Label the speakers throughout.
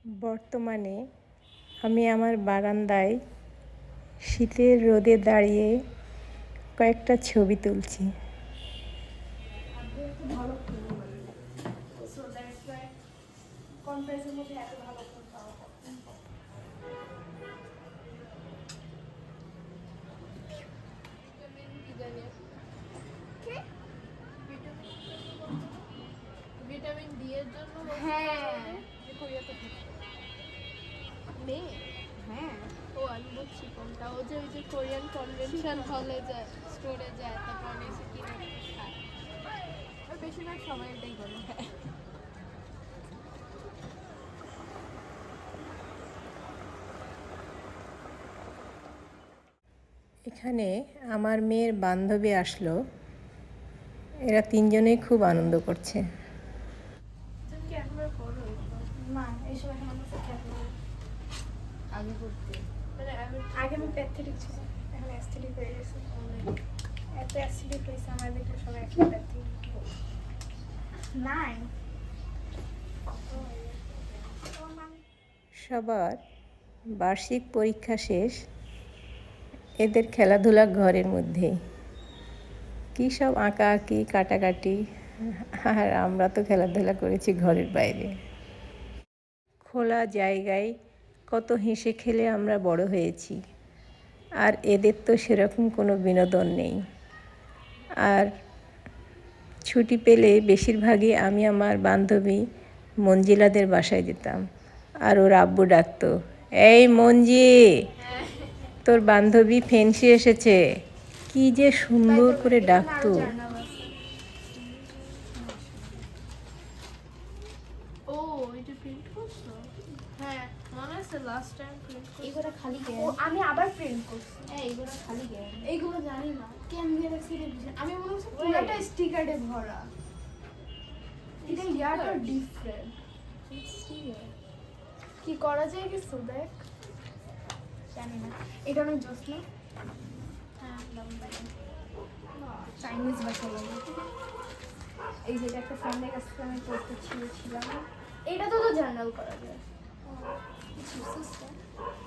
Speaker 1: বর্তমানে আমি আমার বারান্দায় শীতের রোদে দাঁড়িয়ে কয়েকটা ছবি তুলছি।
Speaker 2: ভিটামিন ডি এর জন্য হ্যাঁ কোরিয়াতে থাকে মেয়ে হ্যাঁ ও আমি বুঝছি কোনটা ও যে ওই যে কোরিয়ান কনভেনশন হলে যায় স্টোরে যায় তারপর অনেক কিছু কিনে খায় আর বেশিরভাগ সময় এটাই করে
Speaker 1: এখানে আমার মেয়ের বান্ধবী আসলো, এরা তিনজনেই খুব আনন্দ করছে।
Speaker 2: তুমি কি একবার করো না এইসব এখন আমার সাথে আগে করতে মানে আগে আমি প্যাথেটিক ছিল এখন অ্যাস্থেটিক হয়ে গেছে এত অ্যাসিডিক হয়েছে আমার ভিতরে সবাই একটা প্যাথেটিক নাই
Speaker 1: সবার বার্ষিক পরীক্ষা শেষ, এদের খেলাধুলা ঘরের মধ্যেই, কী সব আঁকাআঁকি কাটাকাটি, আর আমরা তো খেলাধুলা করেছি ঘরের বাইরে। খোলা জায়গায় কত হেসে খেলে আমরা বড় হয়েছি, আর এদের তো সেরকম কোনো বিনোদন নেই। আর ছুটি পেলে বেশিরভাগই আমি আমার বান্ধবী মঞ্জিলাদের বাসায় যেতাম, আর ওর আব্বু ডাকতো, এই মঞ্জি, তোর বান্ধবী ফেন্সি এসেছে। কি যে সুন্দর করে ডাকতো।
Speaker 2: ও এটা প্রিন্ট করছো হ্যাঁ মনে আছে লাস্ট টাইম প্রিন্ট করছো
Speaker 3: এগুলো খালি কে
Speaker 2: ও আমি আবার প্রিন্ট করছি
Speaker 3: এগুলো খালি কে
Speaker 2: এইগুলো জানি না কেন দিয়ে রাখছি আমি মনে হচ্ছে পুরোটা স্টিকারে ভরা এটা ইয়াটা ডিফারেন্ট কি করা যায় কিছু দেখ জানি না এটা অনেক জোস না হ্যাঁ চাইনিজ ভাষা লাগে এই যেটা একটা ফ্রেন্ডের কাছ থেকে আমি পড়তে ছিলাম এটা তো জার্নাল করা যায়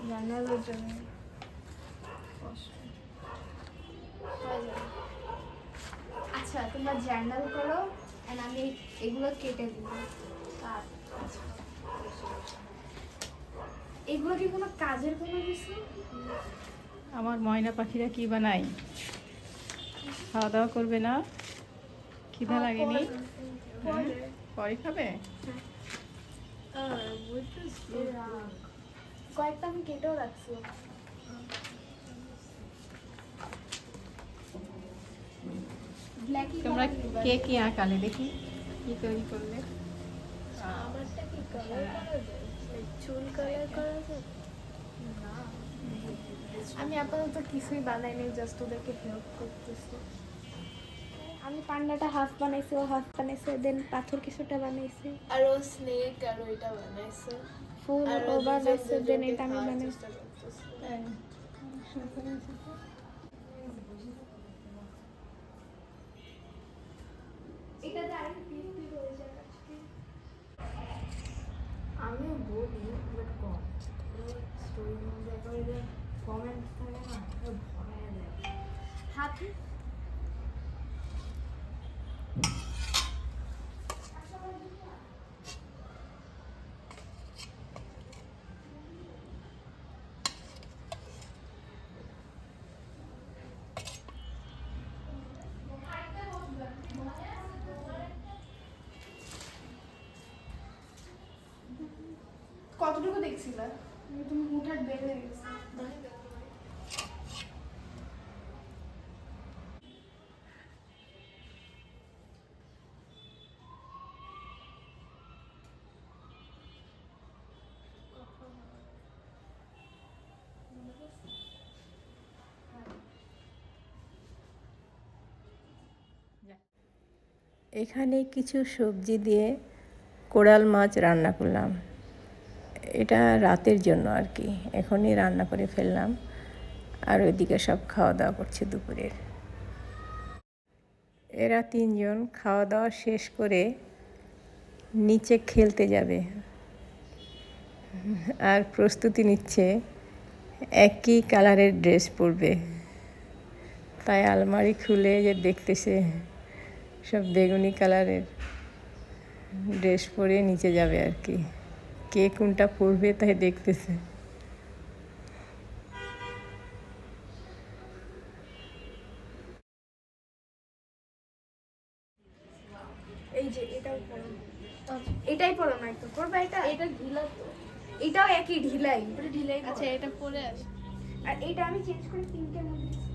Speaker 2: জার্নালের জন্য আচ্ছা তোমরা জার্নাল করো এন্ড আমি এগুলো কেটে দিব এগুলো কি কোনো কাজের কোনো কিছু
Speaker 1: আমার ময়না পাখিরা কি বানাই, খাওয়া দাওয়া করবে না? খিদা লাগেনি? পরে খাবে?
Speaker 2: কয়েকটা আমি কেটেও রাখছি
Speaker 1: তোমরা কে কি আঁকালে দেখি, কি তৈরি করলে?
Speaker 2: আমারটা কি কালার করা যায় চুল কালার করা যায় না আমি আপাতত কিছুই বানাইনি জাস্ট ওদেরকে হেল্প করতেছি আমি পান্ডাটা হাফ বানাইছি ও হাফ বানাইছে দেন পাথর কিছুটা বানাইছি
Speaker 3: আর ও স্নেক আর ওইটা বানাইছে
Speaker 2: ফুল ও বানাইছে দেন এটা আমি বানাইছি
Speaker 3: আমি বলি বাট কম স্টোরির মধ্যে একবারে কমেন্ট থাকে না ভরায় দেয়
Speaker 2: হাতে কতটুকু দেখছিলা তুমি হুটহাট বের হয়ে গেছে
Speaker 1: এখানে কিছু সবজি দিয়ে কোরাল মাছ রান্না করলাম, এটা রাতের জন্য আর কি, এখনই রান্না করে ফেললাম। আর ওইদিকে সব খাওয়া দাওয়া করছে দুপুরের। এরা তিনজন খাওয়া দাওয়া শেষ করে নিচে খেলতে যাবে। আর প্রস্তুতি নিচ্ছে একই কালারের ড্রেস পরবে। তাই আলমারি খুলে যে দেখতেছে সব বেগুনি কালারের ড্রেস পরে নিচে যাবে আর কি, কে কোনটা পরবে তাই দেখতেছে।
Speaker 2: এই যে এটাও পরো, এটাই পরো না, একটু পরবা এটা,
Speaker 3: এটা ঢিলা তো,
Speaker 2: এটাও একই ঢিলাই,
Speaker 3: এটা ঢিলাই।
Speaker 2: আচ্ছা এটা পরে আস। আর এটা আমি চেঞ্জ করে পিঙ্কের মধ্যে দিচ্ছি।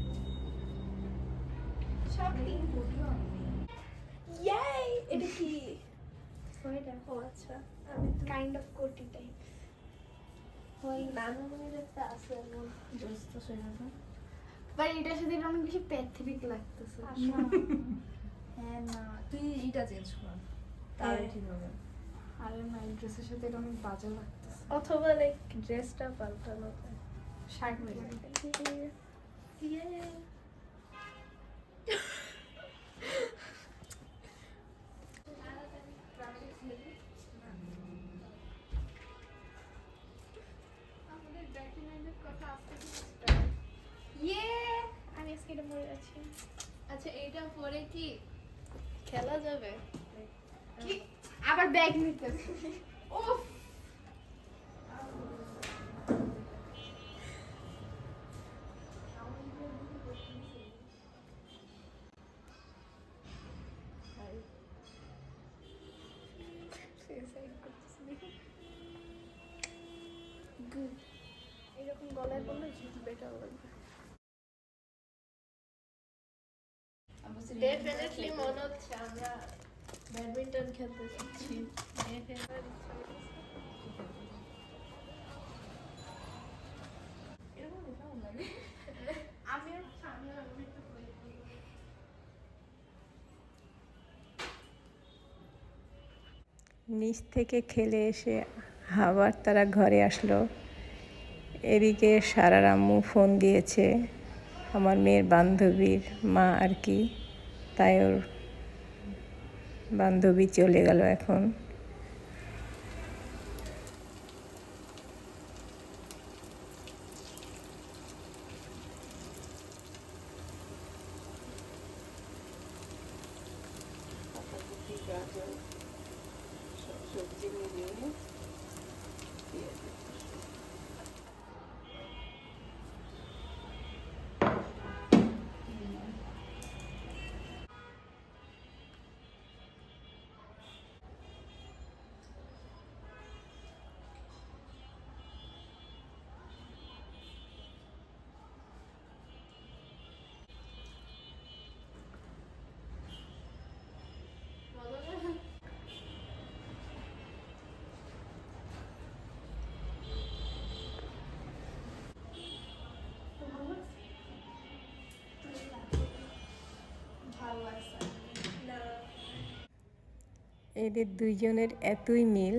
Speaker 2: সব পিঙ্ক পরিও আমি। ইয়াই, এটা কি সোয়েটার? ও আচ্ছা, আমি কাইন্ড অফ কোটি টাইপ।
Speaker 3: ওই নানুমণির একটা আছে এমন ড্রেস তো সেরকম,
Speaker 2: বাট এটার সাথে এটা অনেক বেশি প্যাথেটিক লাগতেছে।
Speaker 3: হ্যাঁ না তুই এটা চেঞ্জ কর তাহলে ঠিক হবে।
Speaker 2: আরে না, এই ড্রেসের সাথে এটা অনেক বাজে লাগতেছে। অথবা লাইক ড্রেসটা পাল্টানো যায়, শার্ট হয়ে যায়। আমি আজকে এটা পরে আছি।
Speaker 3: আচ্ছা এইটা পরে কি খেলা যাবে?
Speaker 2: কি আবার ব্যাগ নিতে? উফ, গুড। এরকম গলায় বললে বেটার লাগবে।
Speaker 3: ডেফিনেটলি মনে হচ্ছে আমরা ব্যাডমিন্টন খেলতে যাচ্ছি।
Speaker 1: নিচ থেকে খেলে এসে আবার তারা ঘরে আসলো। এদিকে সারার আম্মু ফোন দিয়েছে, আমার মেয়ের বান্ধবীর মা আর কি, তাই ওর বান্ধবী চলে গেল এখন। সবজি মিলিয়ে এদের দুইজনের এতই মিল,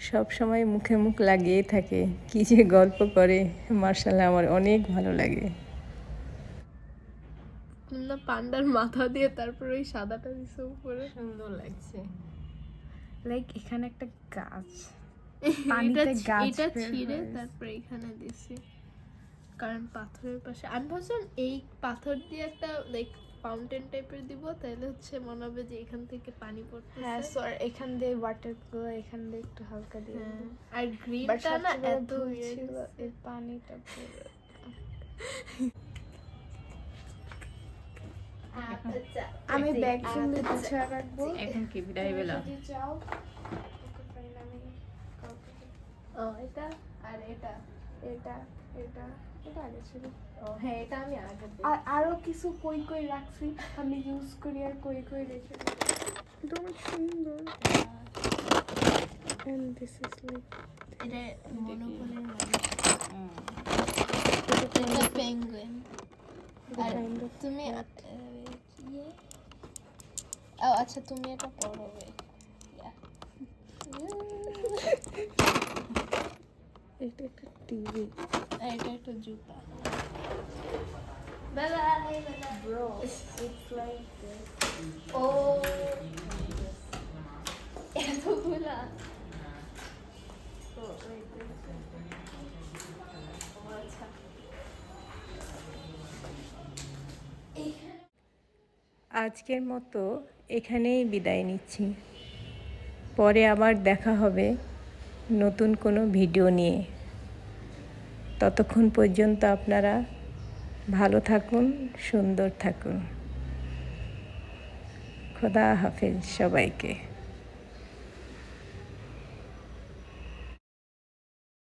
Speaker 1: সব সময় মুখে মুখ লাগিয়ে থাকে, কি যে গল্প করে, মার্শাল্লাহ আমার অনেক ভালো লাগে।
Speaker 3: না পান্ডার মাথা দিয়ে তারপর ওই সাদাটা দিছে উপরে,
Speaker 1: সুন্দর লাগছে।
Speaker 2: লাইক এখানে একটা গাছ,
Speaker 3: এটা ছিঁড়ে তারপর এখানে দিছি, কারণ পাথরের পাশে আমি ভাবছিলাম এই পাথর দিয়ে একটা লাইক ফাউন্টেন টাইপের দিব, তাহলে হচ্ছে মনে হবে যে এখান থেকে পানি পড়তেছে।
Speaker 2: হ্যাঁ সর, এখান দিয়ে ওয়াটার গুলো এখান দিয়ে একটু হালকা দিয়ে
Speaker 3: হ্যাঁ, আর গ্রিনটা না এত
Speaker 2: ছিল এই পানিটা পুরো।
Speaker 3: আচ্ছা
Speaker 2: আমি ব্যাগ সুন্দর গুছিয়ে রাখবো।
Speaker 1: এখন কি বিদায় বেলা?
Speaker 2: যদি চাও ওকে ফ্রেন্ড আমি কাউকে
Speaker 3: ও এটা আর এটা
Speaker 2: এটা এটা এটা আগে ছিল।
Speaker 3: ও হ্যাঁ এটা আমি আগে
Speaker 2: আর আরো কিছু কই কই রাখছি, আমি ইউজ করি আর কই কই রেখে দিই। এটা অনেক সুন্দর। And this is like
Speaker 3: এটা মনোপলের এটা পেঙ্গুইন। আর
Speaker 2: kind of
Speaker 3: তুমি ইয়ে ও আচ্ছা তুমি এটা পড়বে।
Speaker 2: এটা একটা টিভি।
Speaker 3: এটা একটা জুতা। Bye bye
Speaker 2: Bro, it's like this.
Speaker 3: ও এতগুলা
Speaker 2: So like this.
Speaker 1: আজকের মতো এখানেই বিদায় নিচ্ছি। পরে আবার দেখা হবে নতুন কোনো ভিডিও নিয়ে। ততক্ষণ পর্যন্ত আপনারা ভালো থাকুন, সুন্দর থাকুন। খোদা হাফেজ সবাইকে।